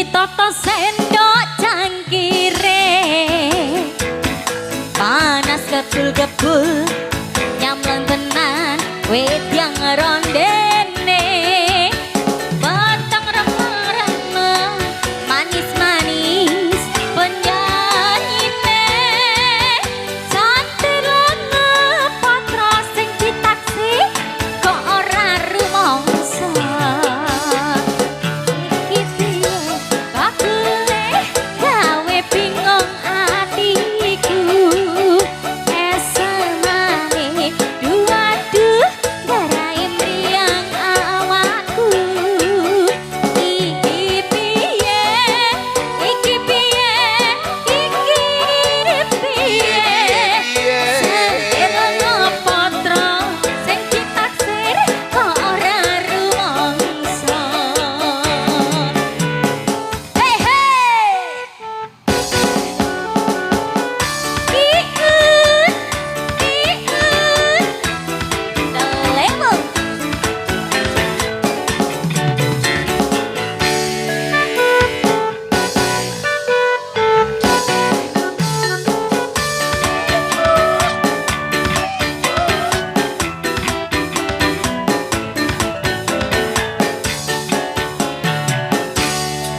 Ditata sendok cangkire panas kebul-kebul nyamlang tenan wit yang rondene batang remah-remah manis-manis penyanyi santai patra sing ditaksi kok ora rumangsa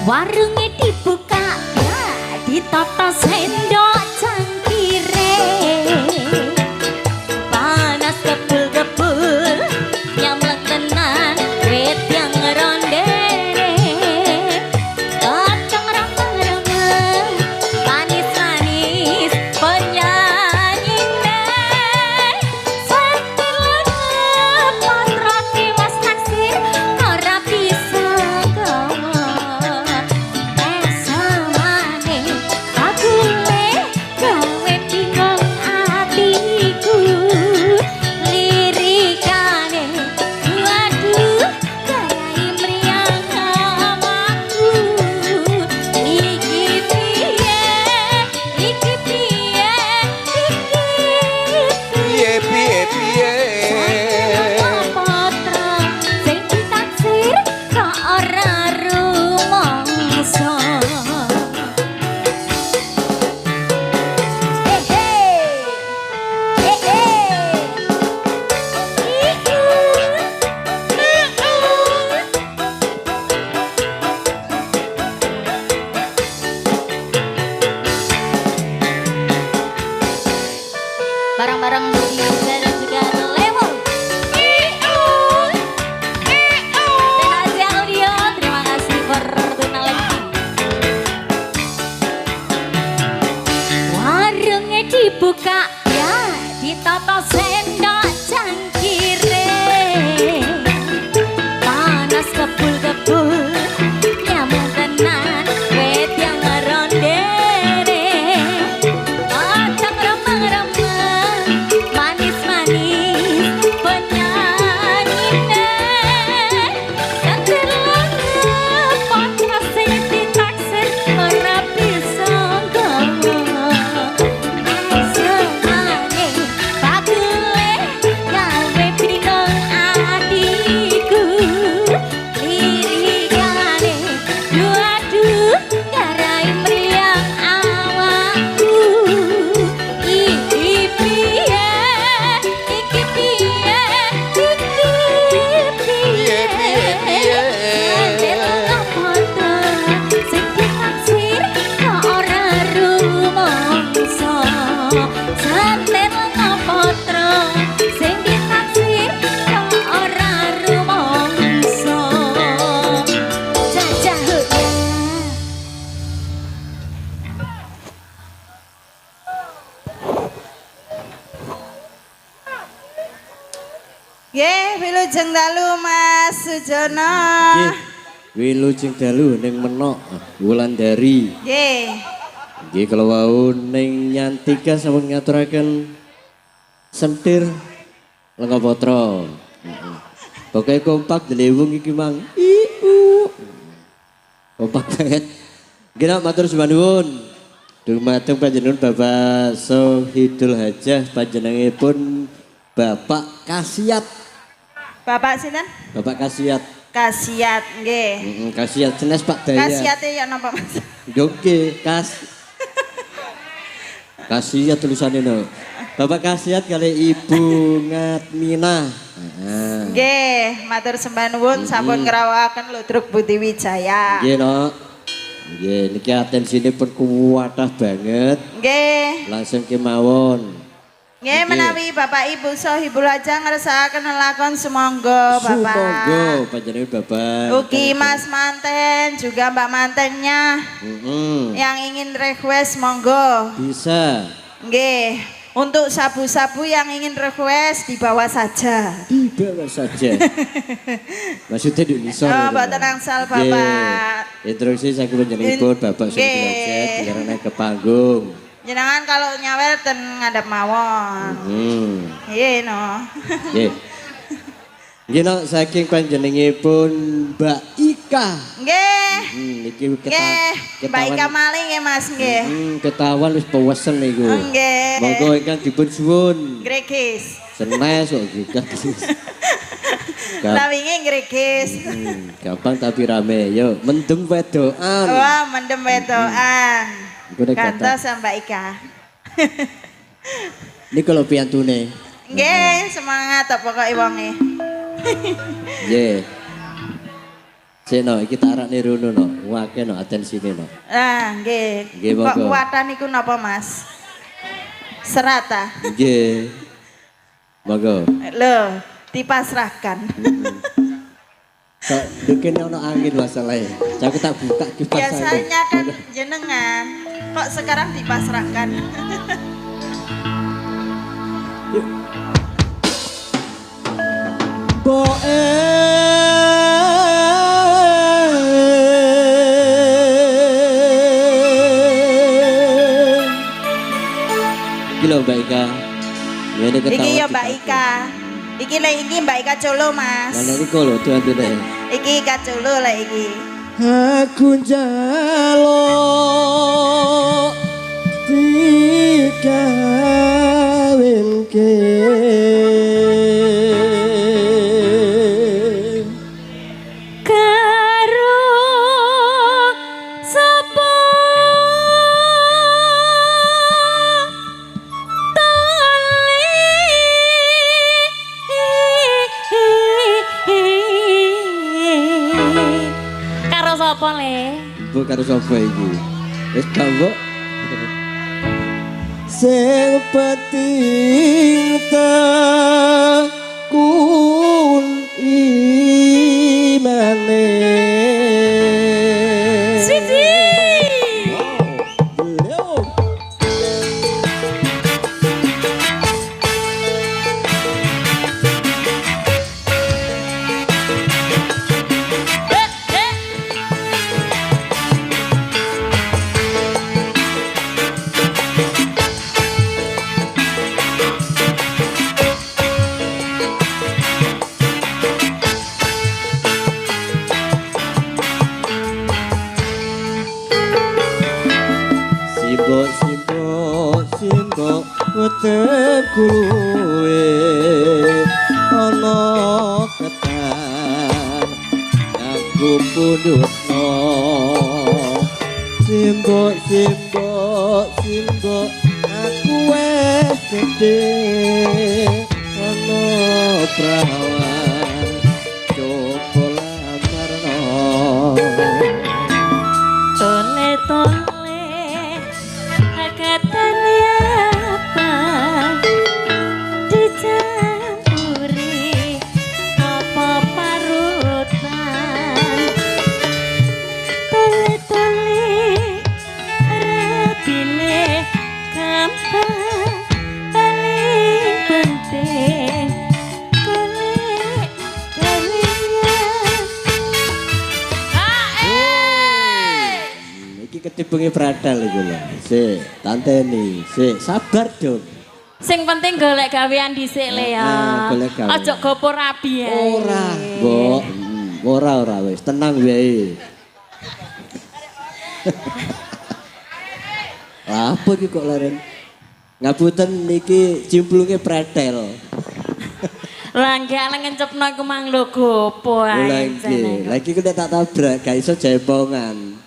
warungnya dibuka ya ditata sendok cangkire panas kebul-kebul nyamlek tenan wit yang rondene kacang remah-remah manis-manis penyanyi setilan patra tiwas naksir ora bisa gawa barang-barang budi dan juga level Tenazi Audio, terima kasih Fortunality. Warungnya dibuka ya ditata sendok cangkire panas kebul-kebul nyamuk tenan wit yang rondene kacang remah-remah manis-manis penyanyi santai patra sing ditaksir ora bisa gawa semane bagule gawe bingung atiku lirikane duadu garai meriang awakku iki piye iki piye sing ditaksir kok ora rumangsa santen ngapatra sing ditaksir kok ora rumangsa jajah ya. Nggih, wilujeng dalu Mas Sujono. Nggih, wilujeng dalu ning Menok Wulandari. Nggih. Nggih kalau wau ning Nyantika sampun ngaturaken sentir Lengopotra. Pokoke kompak delewung iki mang. Kompak banget. Nggih nak matur sembah nuwun. Dumateng panjenengan Bapak Sohidul Hajah panjenenganipun Bapak Kasiat. Bapak sinten? Bapak Kasiat Kasiat nggih. Kasiat jenis Pak Daya. Kasiate ya napa Mas? Oke, Kasiat tulisannya no. Bapak Kasiat kali Ibu Ngatmina. Nggih, matur sembah nuwun sampun ngrawakaken Ludruk Budi Wijaya. Nggih no. Nggih, niki atensine pun kuwatah banget. Nggih. Langsung kemawon. Nggih menawi Bapak Ibu Sohibul Hajah ngersakaken lakon sumangga Bapak. Sumangga panjenengan Bapak. Ugi Mas Manten juga Mbak Mantennya. Yang ingin request monggo. Bisa. Nggih. Untuk sabu-sabu yang ingin request dibawa saja. Dibawa saja. Maksudnya di Indonesia. Oh, mboten angsal Bapak. Introduksi saya panjenenganipun Bapak Sohibul Hajah diarani ke panggung. Jenengan kalau nyawer ten ngadap mawon. Iya no. Nggih. Nggih no saking panjenenganipun Mbak Ika. Nggih. Niki Nggih. Mbak Ika maling ya Mas nggih. Ketahuan wis pewesen niku. Nggih. Monggo ingkang dipun suwun. Gregis. Senes kok gratis. Lah wingi gregis. Gampang tapi rame. Yo, mendem wedokan. Wah, mendem wedokan. Kantos Mbak Ika. Ini kalau piantune. Nggih, semangat pokoke wonge. Nggih. Seno iki tak arakne rono no. Wake no atensine no. Ah, nggih. Nggih, Kok monggo. kuatan niku napa, Mas? Serata. Nggih. Monggo. Loh, dipasrahkan. Kok dikene ono angin masalahe. Aku tak buka kipas. Biasanya kan jenengan, kok sekarang dipasrahkan. Boe iki lho Mbak Ika. Ngene ketawa. Iki ya Mbak Ika. Iki lek iki Mbak Ika Colo, Mas. Mana iki lho tuan-tuane. Iki Ika Colo lek iki. Aku njaluk dikawinke Karo sapa karo sapa le? Bu karo sapa iki? Wis gambok. Sing penting tekun imane. Siji. Wow. Simbok wetengku luwe ana ketan aku pundutno simbok aku wis gedhe ana prawan coba lamarno Tole katane apa dicampuri apa parutan tole rapine gampang paling penting iki ketipunge pradal iku lho. Sik, tanteni. Sik, sabar dong. sing penting golek gawean dhisik le ya. Golek gawean. Aja gopo rabi ae. Ora, Mbok. Ora wis, tenang wae. Apa iki kok laren? Ngapunten niki cimplunge pretel. Lah gak ngencepno iku mang lho gopo ae. Lagi ku tak tabrak gak iso jempongan.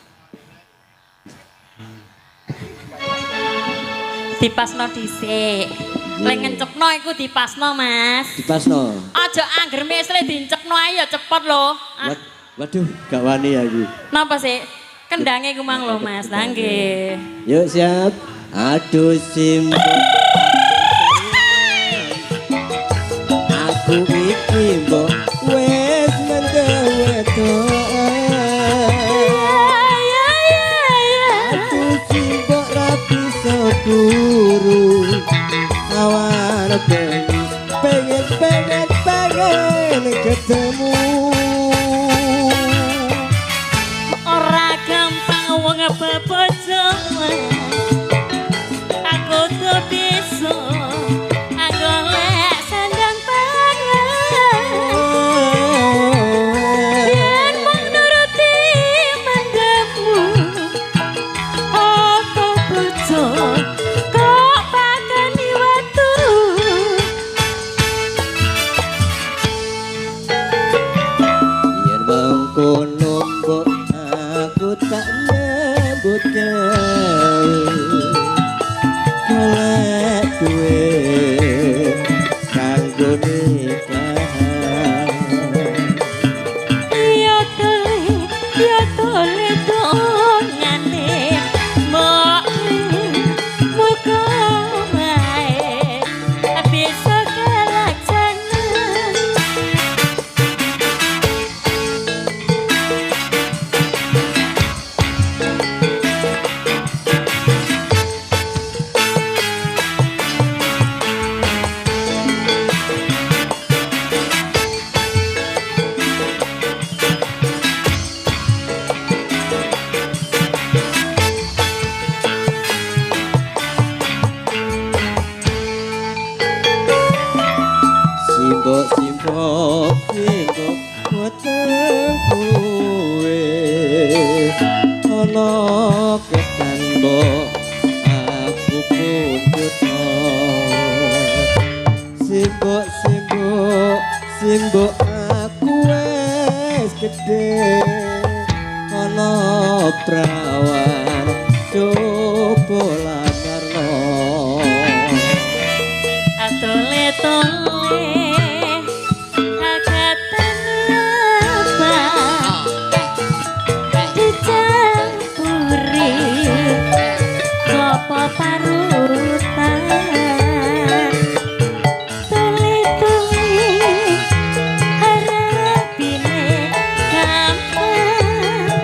Dipasno dhisik. Lek ngencepno iku dipasno, Mas. Dipasno. Aja angger mesle dincepno ae ya cepet lho. Waduh, gak wani aku. Napa sih? Kendange ku mang lho, Mas. Lah nggih. Yuk siap. Aduh simbo. Aku iki mbok wis mendewe to. Aduh simbo ra bisa turu. Awan pengen ketemu. Ora gampang wong bebojoan. Aku tuh bisa golek sandang pangan. Yen mung nuruti mandhamu. Apa bojo kok pakani watu. Yen mengkono mbok aku tak nyambut gawe. Golek duit kanggo nikahan. Ya tole dongane mbok muga wae bisa kalaksana. Simbok weteng kowe ana ketan mbok aku pundhut. Simbok aku wis gedhe ana prawan coba lamarno. Atole-tole agatan abang dicampuri klopo parutan. Tole-tole harapine gampang,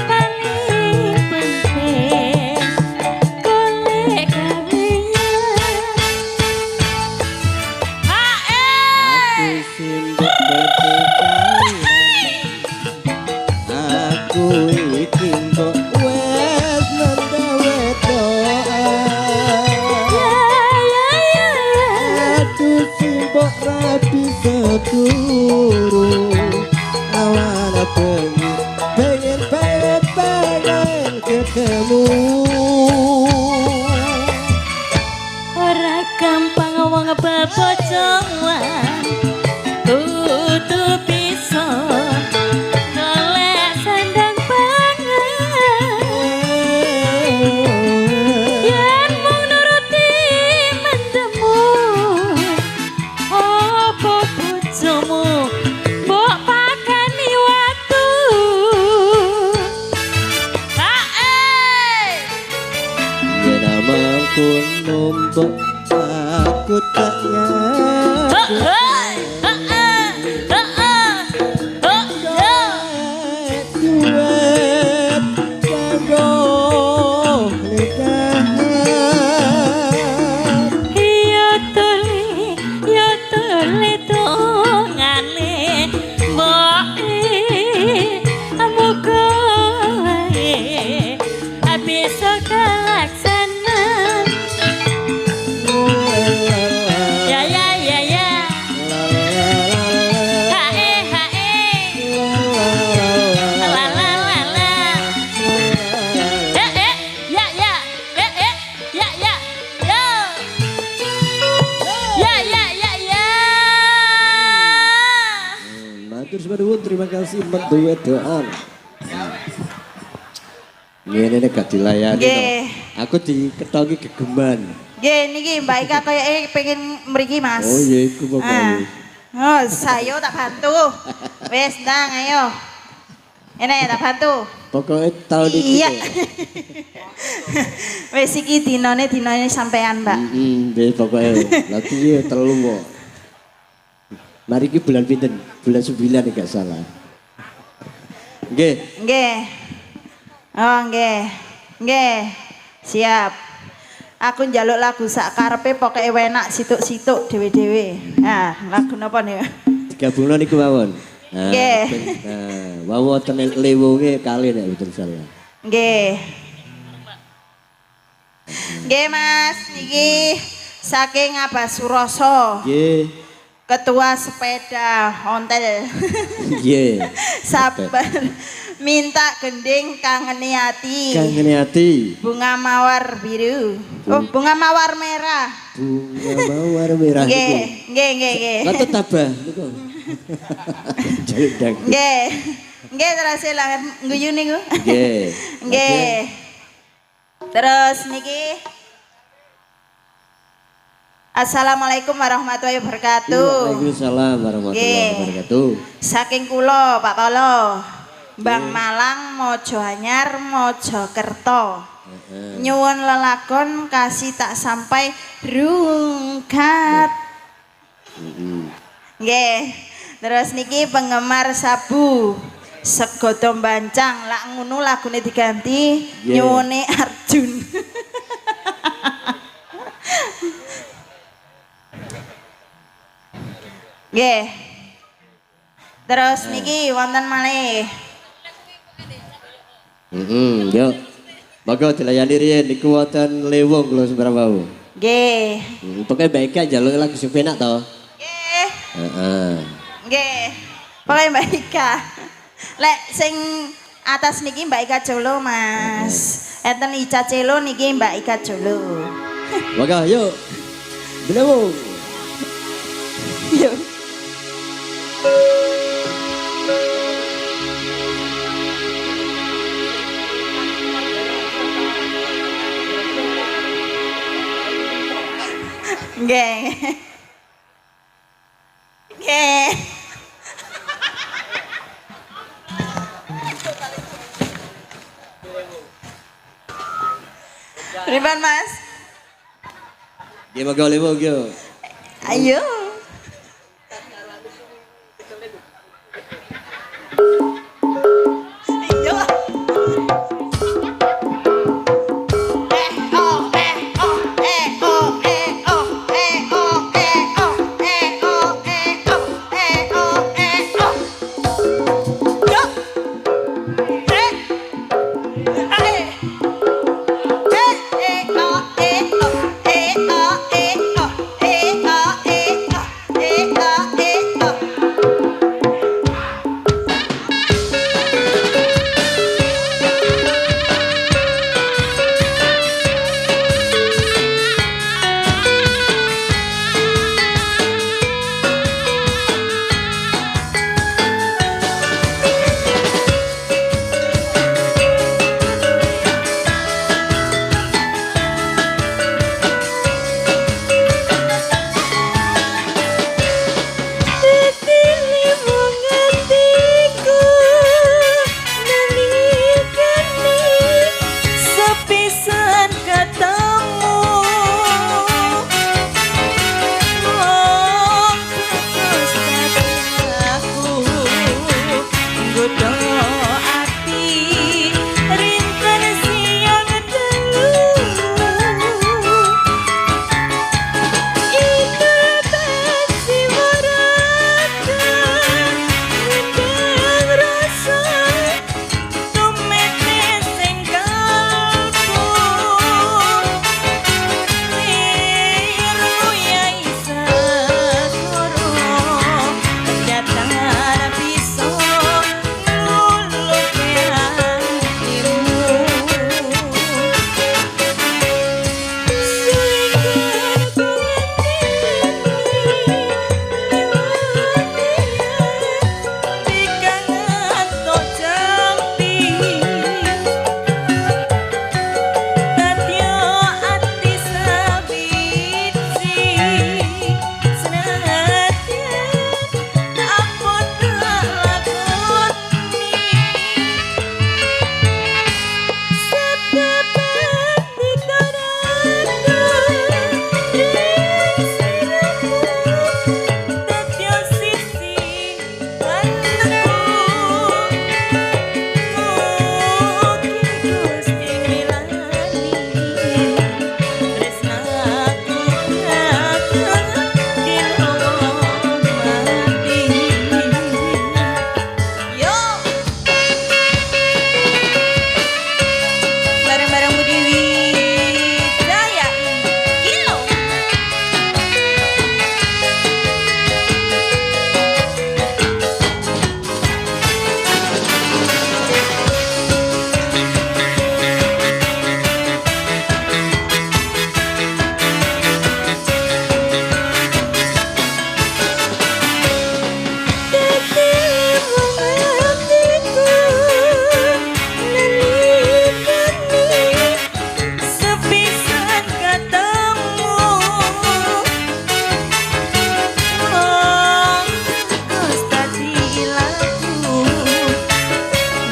paling penting golek Aku simbok berpikiran, aku iki mbok wes mendewe doa. Aduh simbok ra bisa turu, awan pengen ketemu. Ora gampang wong bebojoan kudu bisa golek sandang pangan. Yen mung nuruti mendemu apa bojomu matur nuwun terima kasih menduwe doa. Ngene nek gak dilayani to. Nggih. Aku diketoki gegeman. Nggih niki Mbak Ika kayake pengen mriki Mas. Oh iya iku Ah. pokoke. Oh, sayo tak bantu. Wes ndang ayo. Ini tak bantu. Pokoknya tahun iki. Iya. Wes iki dinane sampean, Mbak. Wis pokoke lha piye telu kok. Mari iki bulan pinten? Bulan 9 nek gak salah. Nggih. Nggih. Oh, nggih. Nggih. Siap. Aku njaluk lagu sak karepe pokoke enak situk-situk dhewe-dhewe. Nah, lagu napa nih? Digabungno niku mawon. Nggih. Nah, wonten lewunge kali nek mboten salah. Nggih. Nggih, Mas. Niki saking Abah Suroso. Nggih. Ketua sepeda ontel. Nggih. Sabar. Minta gending kangeni ati. Kangene ati. Bunga mawar biru. Oh, bunga mawar merah. Bunga mawar merah niku. Nggih. Lah tabah niku. Jaluk dang. Nggih. Nggih terus lah guyu niku. Nggih. Nggih. Terus niki Assalamualaikum warahmatullahi wabarakatuh. Waalaikumsalam warahmatullahi wabarakatuh. Saking kula Pak Tolo. Bang Malang Mojo Anyar Mojokerto. Nyuwun lelakon kasih tak sampai rungkat. Nggih. Terus niki penggemar sabu Segodo Bancang lak ngono lagune diganti nyuwune Arjun. Nggih. Terus niki wonten malih. Yuk. Monggo dilayani riyen niku wonten lewung kula sembarang wau. Nggih. Pokoke Mbak Ika njaluk lagu sing penak to. Nggih. Heeh. Nggih. Pokoke Mbak Ika. Lek sing atas niki Mbak Ika Jolo, Mas. Enten Ica Celo niki Mbak Ika Jolo. Monggo yuk. Belewung. Yuk. Nggih. Nggih. Riban Mas? Nggih monggo lewung yuk. Ayo. Ayo.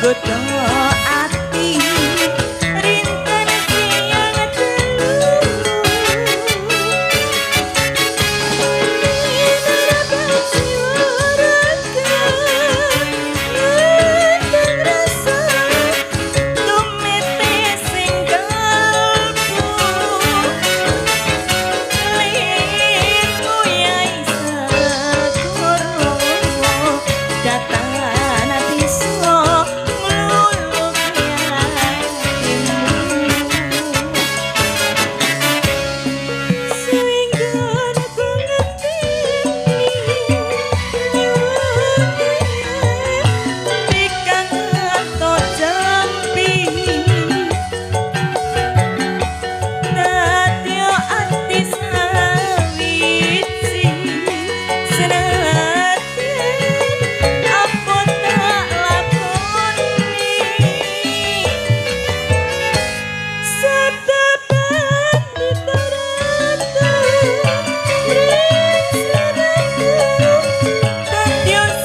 nggodha ati rinten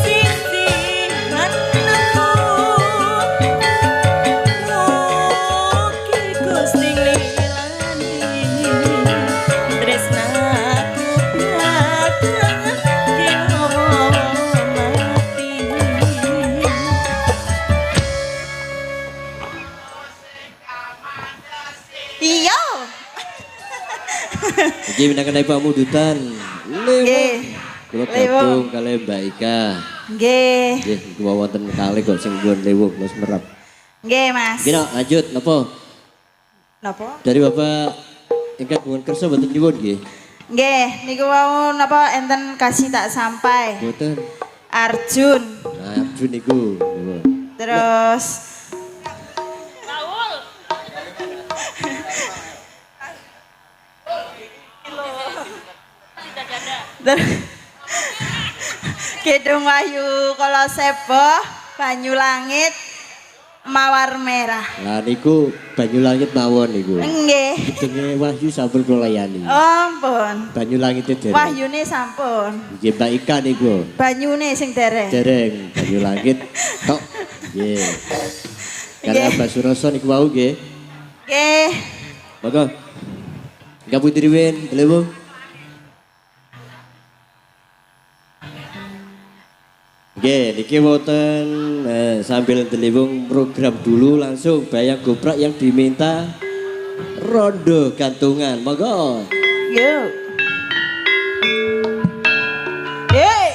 siang telu iya Iki minangkan Ibu Mudutan. nggih Kula gabung kali Mbak Ika. nggih Nggih, kula wonten kali kok sing pun lewung Mas Merap. nggih Mas Gino, lanjut napa? napa Dari Bapak ingkang hubungan kerja mboten nyuwun nggih. nggih niku wau napa enten kasih tak sampai Mboten. Arjun Nah, Arjun niku. terus Kidung Wahyu kalau seboh banyu langit mawar merah. Lah niku banyu langit mawon niku. Nggih. Jenenge Wahyu sampun kula layani. Ampun. Banyu langit dereng. Wahyune sampun. Nggih Mbak Ika niku. Banyune sing dereng. Dereng banyu langit tok. Nggih. Karena Mbak Suroso niku wau nggih. Nggih. Monggo. Ngapunten riwen, Lewu. Oke, niki wonten sambil ndelewung program dulu langsung bayang goprak yang diminta rondo gantungan. Monggo. Yuk. Hey.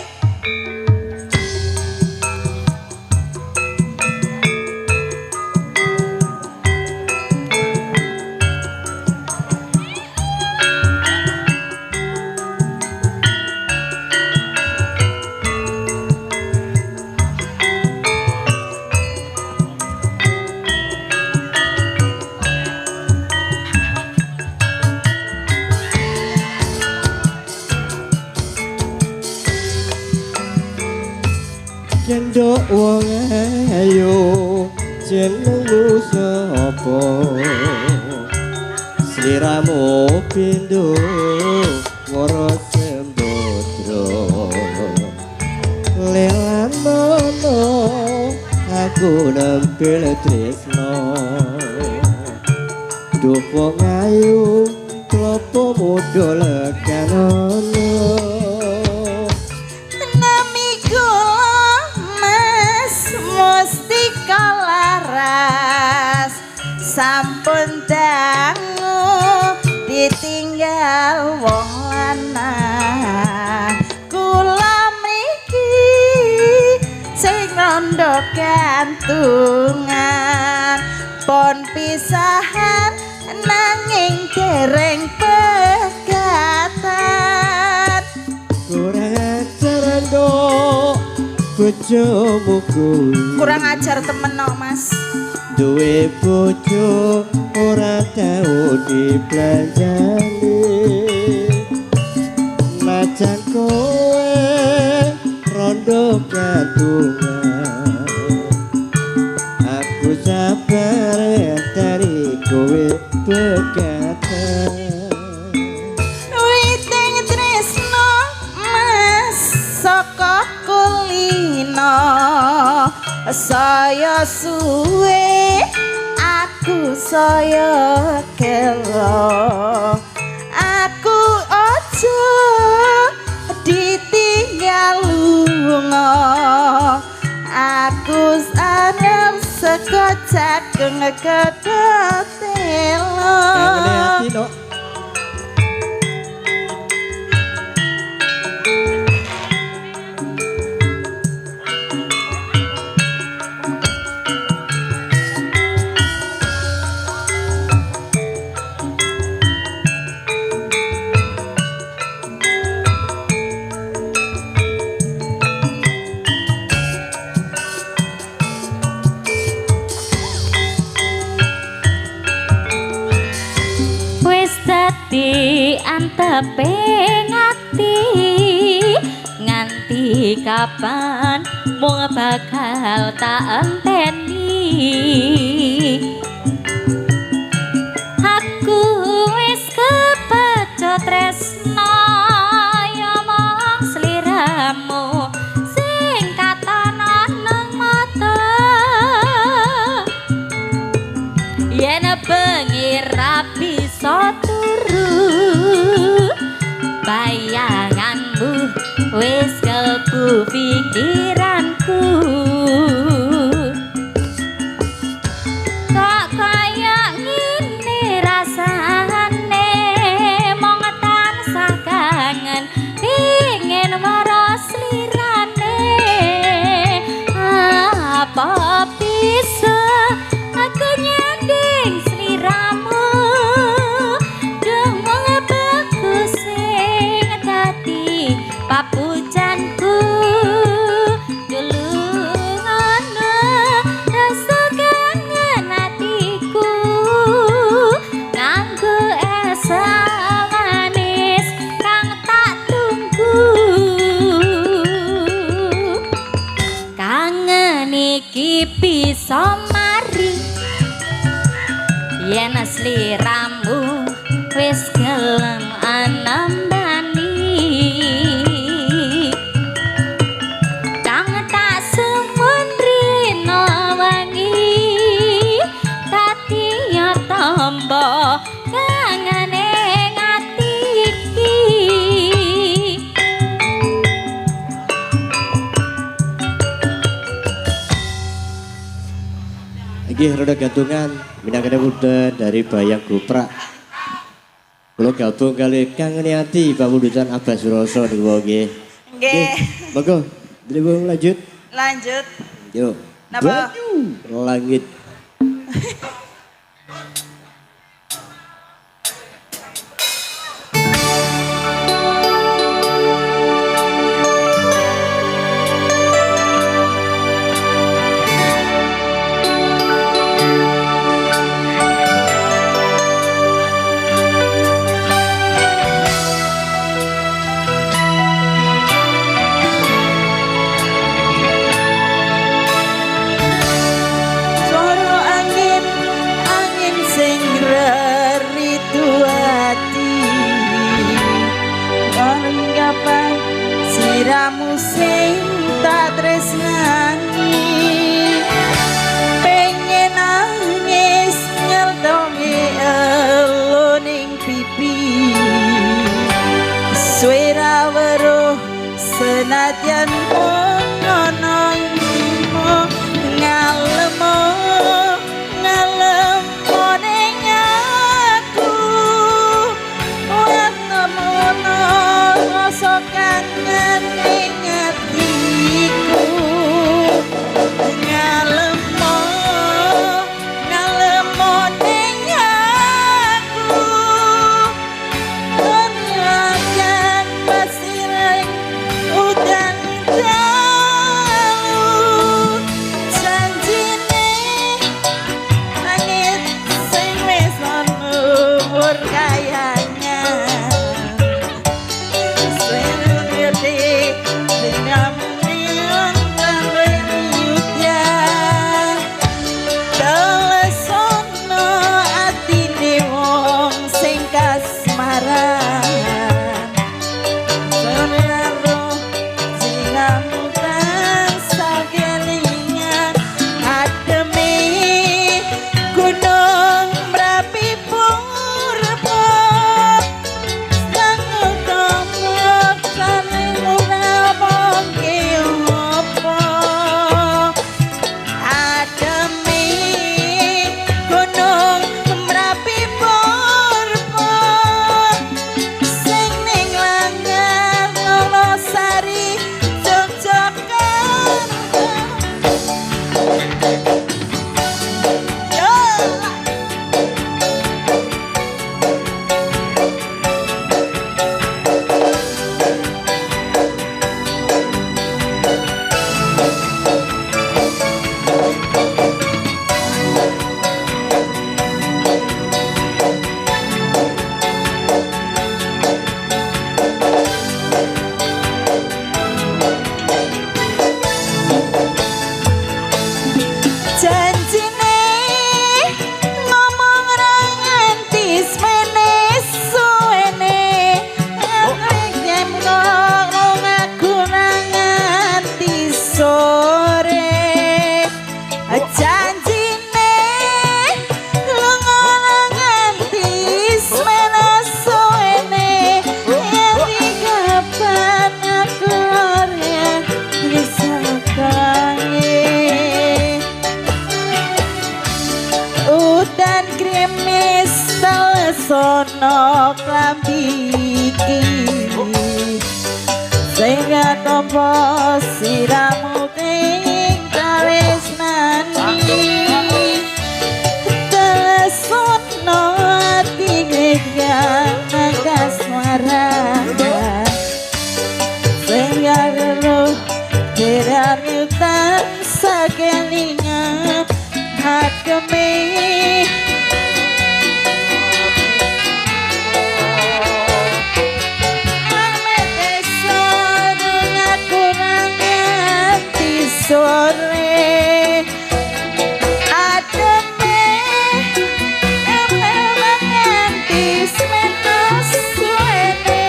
Cendok wong ayu jenengmu sapa sliramu pindho ngoro sembodro lelanono aku nempel tresno duh wong ayu klopo muda lekanono Sampun dangu ditinggal wong lanang kula mriki sing rondo gantungan pon pisahan nanging dereng pegatan kurang ajar ndok bojomu kuwi kurang ajar temen no Mas duwe bojo ora tau diplanjani najan kowe rondo gadungan aku sabar dari kowe pegatan witing tresno Mas saka kulino saya suwe aku saya gelo aku ojo ditinggal lunga aku sadar sekocak ngegedotelo Kangen hati no. Wis dadi anteping ati nganti kapan mung bakal tak enteni aku wis kepecut tresno ya mong sliramu sing katana nang mata yen bengi ra bisa turu bayanganmu wis kelbu pikiranku kok kaya ngene rasane mong tansah kangen pingin maros lirane apa bisa aku nyanding sliramu demung bagus sing dadi papucanku dulungono rasa kangen atiku nganggo esa manis kang tak tunggu kangen iki bisa mari yen sliramu wis gelem anambani kang tak sumundrino wangi dadi ya tamba kangene ati iki Iki roda gantungan minangkane muda dari Bayang Goprak. Kula gabung kali Kangen Hati pamundhutan Abah Suroso niku nggih. nggih Monggo, dhewe lanjut. lanjut Yo. Napa? Baju langit. Suara angin sing reritu ati Kapan siramu sing tak tresnani pengen nangis nyeltongi eloning pipi suara weruh senadyan ono imo ngalemo ning aku wetemu rasa kangen ning ana klambi iki sehingga tompo siramu ing tresnani telesono ati gegana kaswara sehingga roh beranyutan sakelingan hakeme sore ademe nganti semenos suwene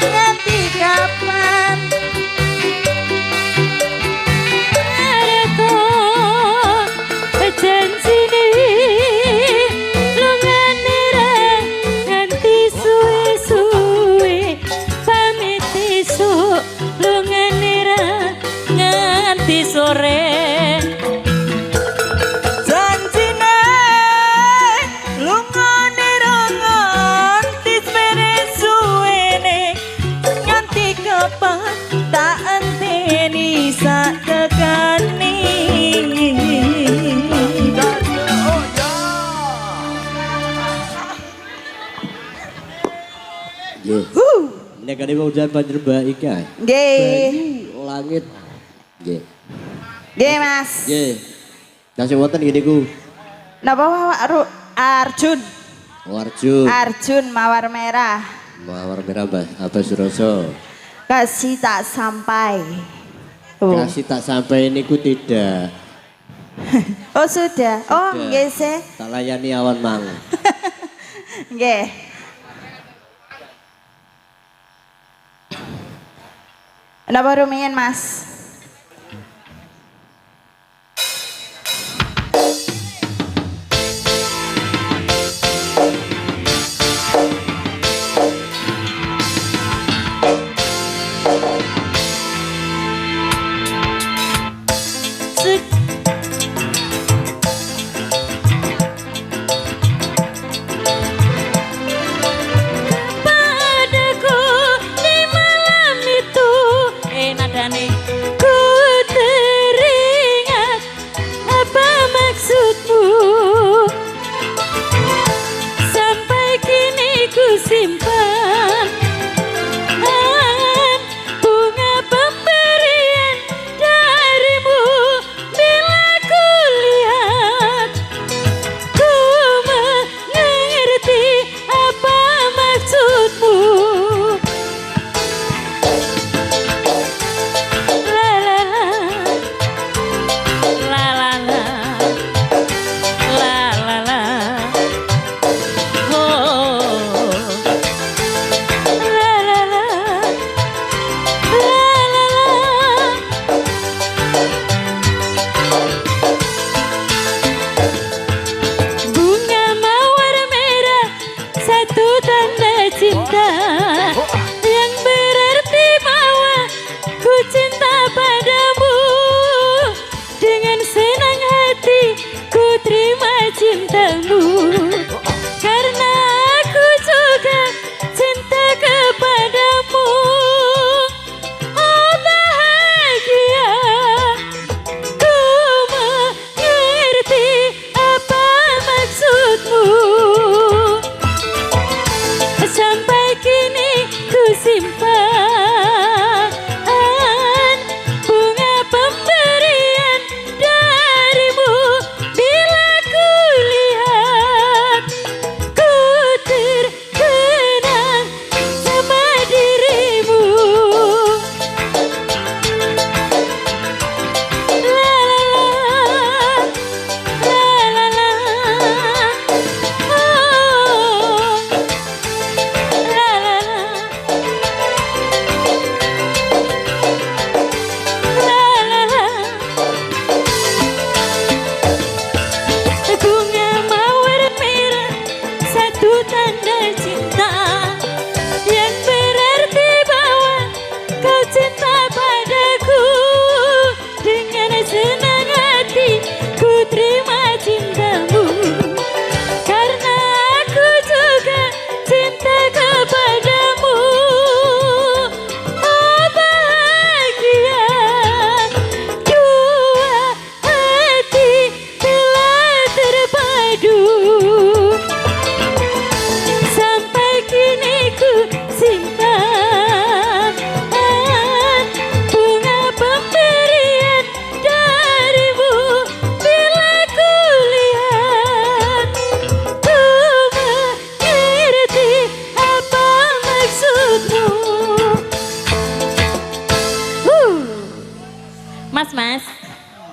nganti kapan Areto janjine lungane ra nganti suwe-suwe pamit esuk lungane ra nganti sore janjine lungane ra nganti semene suwene nganti kapan tak enteni sak tekani Nggih. Nek kene udan banjir baik kae. nggih Langit. Nggih. nggih Mas Nggih. Kasih wonten ngene ku. napa Arjun Arjun. mawar merah Mawar merah Mbah Abah Suroso. kasih tak sampai oh. Kasih tak sampai niku tidak. Oh sudah oh Sudah. nggih sih Tak layani awan mang. nggih napa rumiyin Mas padaku di malam itu nadane ku teringat apa maksudmu sampai kini ku simpan bunga pemberian darimu bila ku lihat ku mengerti apa maksudmu la la la la la la la la oh la la la la la bunga mawar merah satu tanda cinta yang berarti bahwa ku cinta padamu dengan senang hati ku terima cintamu karena aku juga cinta kepadamu oh bahagia ku mengerti apa maksudmu sampai kini ku simpan bunga pemberian darimu bila ku lihat ku terkenang sama dirimu la la la oh la la bunga mawar merah satu tanda cinta yang berarti bahwa kau cinta padaku dengan senang hati ku terima cintamu karena aku juga cinta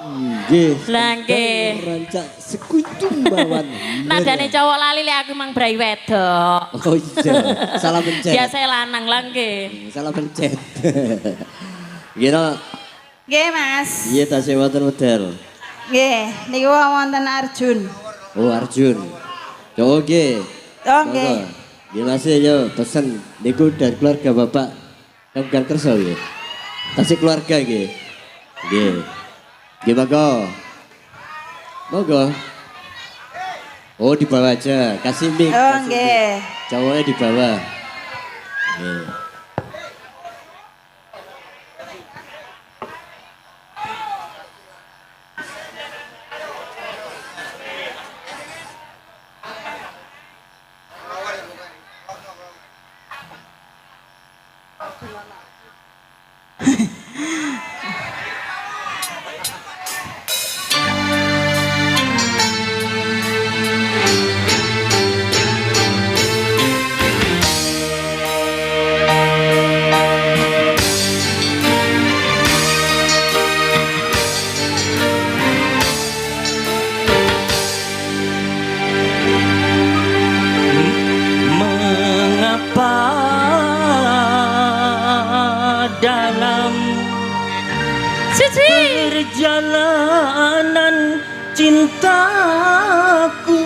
Nggih. Lah nggih. Rancak sekutu mawon. Nadane cowok lali lek aku mang brai wedok. Oh iya, salah pencet. Biasa lanang lah nggih. Salah pencet. Gino, Nggih, Mas. iya tasih wonten model. Nggih, niku wonten Arjun. Oh Arjun. Yo nggih. Oh, nggih. Nggih Mas yo pesen niku dari keluarga Bapak Kang Kerso nggih. Tasih keluarga nggih. Nggih. Nggih monggo. Monggo. Oh di bawah aja, kasih mic. Oh, nggih. Cowoknya di bawah. Nggih. Mengapa dalam perjalanan cintaku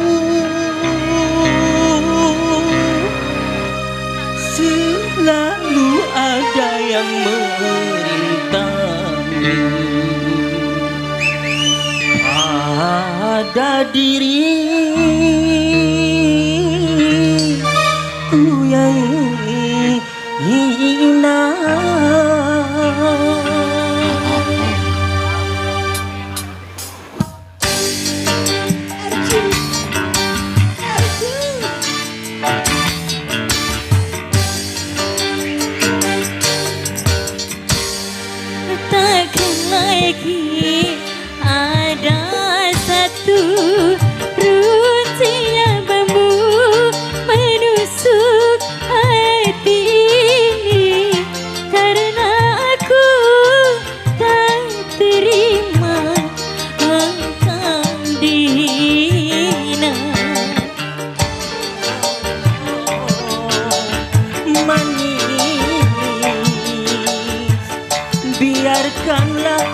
selalu ada yang merintangi pada diriku yang hina. Takkan lagi ada satu runcingnya bambu menusuk hati ini karena aku tak terima engkau dihina. Manis, biarkanlah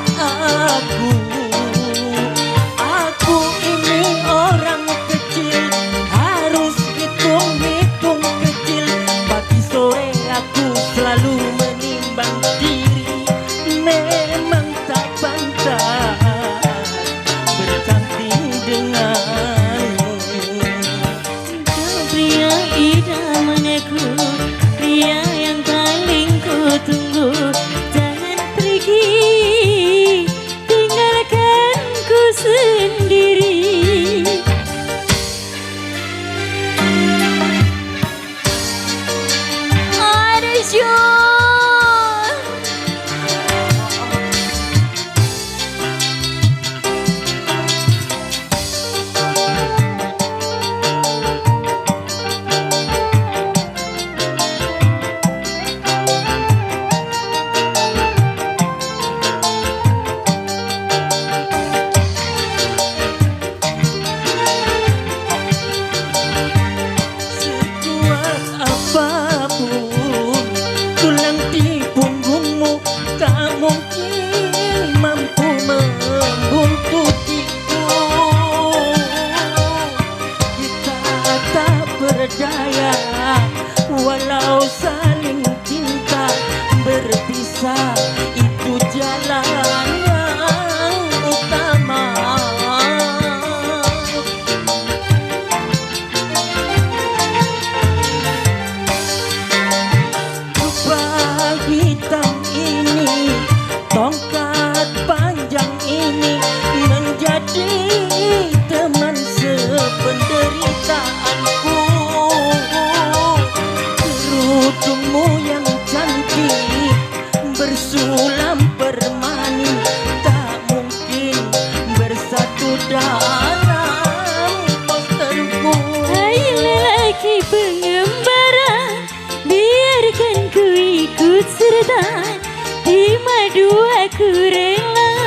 aku ini orang kecil, harus hitung-hitung kecil. Pagi sore aku selalu menimbang diri, memang tak pantas bercanting denganmu. Kau pria idamanku, pria yang paling ku tunggu. Jangan pergi, tinggalkan ku sendiri. Arjun, Sekuat apapun tulang di punggungmu tak mungkin mampu membuntutiku. Kita tak berdaya walau saling cinta, berpisah itu jalan yang utama. Rubah hitam ini, tongkat panjang ini menjadi teman sependeritaanku. Kerudungmu yang cantik bersulam permani tak mungkin bersatu dalam posterku. hai lelaki pengembara, biarkan ku ikut serta di madu aku rela.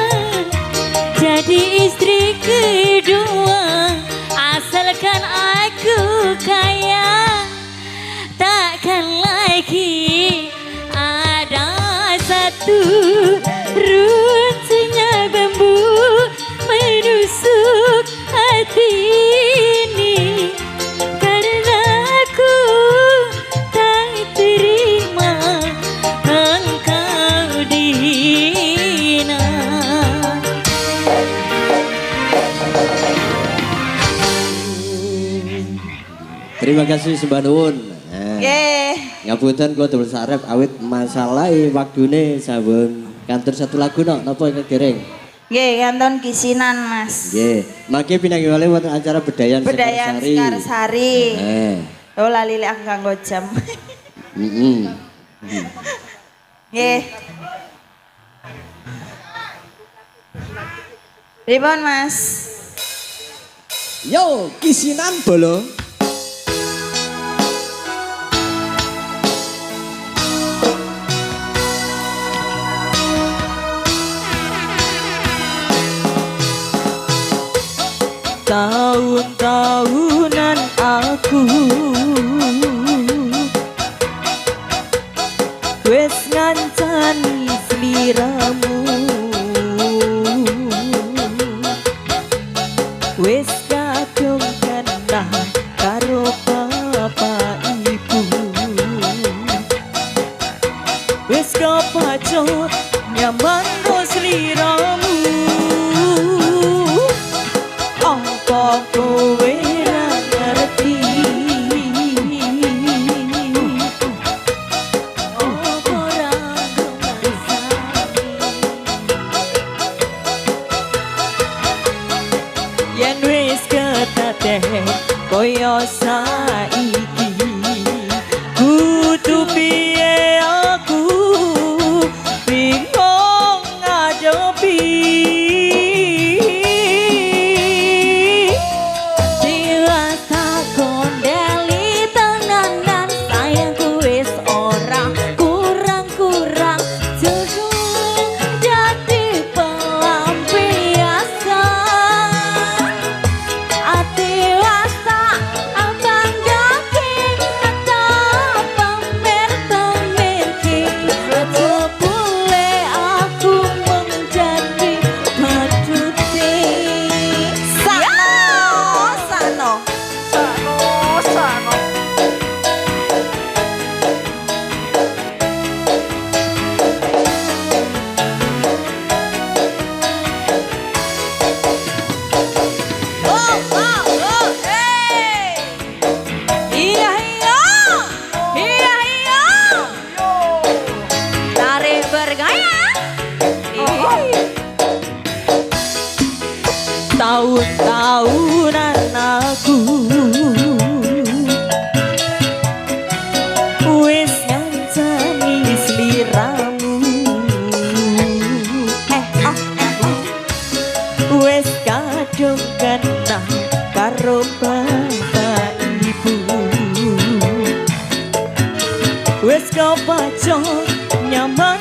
jadi istri kedua. Asalkan aku kaya, takkan lagi ada satu runcingnya bambu menusuk hati ini. Karena aku tak terima engkau dihina. Terima kasih sembah nuwun. Nggih. Ngapunten kula double sarep awit masalah waktune sampun kantor satu lagu napa ingkang dereng. Nggih, kanton kisinan, Mas. Nggih, mangke pinanggih malih wonten acara bedayan Bedayan Sekarsari. Sekarsari. Oh lali lek aku nganggo jam. Nggih. Pripun, Mas? Yo, kisinan bolo. Tahun-tahunan aku wes ngancani sliramu, wes kadung kenal karo bapak ibu, wes kepacut nyaman ro sliramu. Apa kowe ra ngerti? Apa ra ngrasani? Yen wis ketetek koyo saiki, kudu piye aku bingung ngadepi. Tahun-tahunan aku wis ngancani sliramu, wis kadung kenal karo bapak ibu, wis kepacut nyaman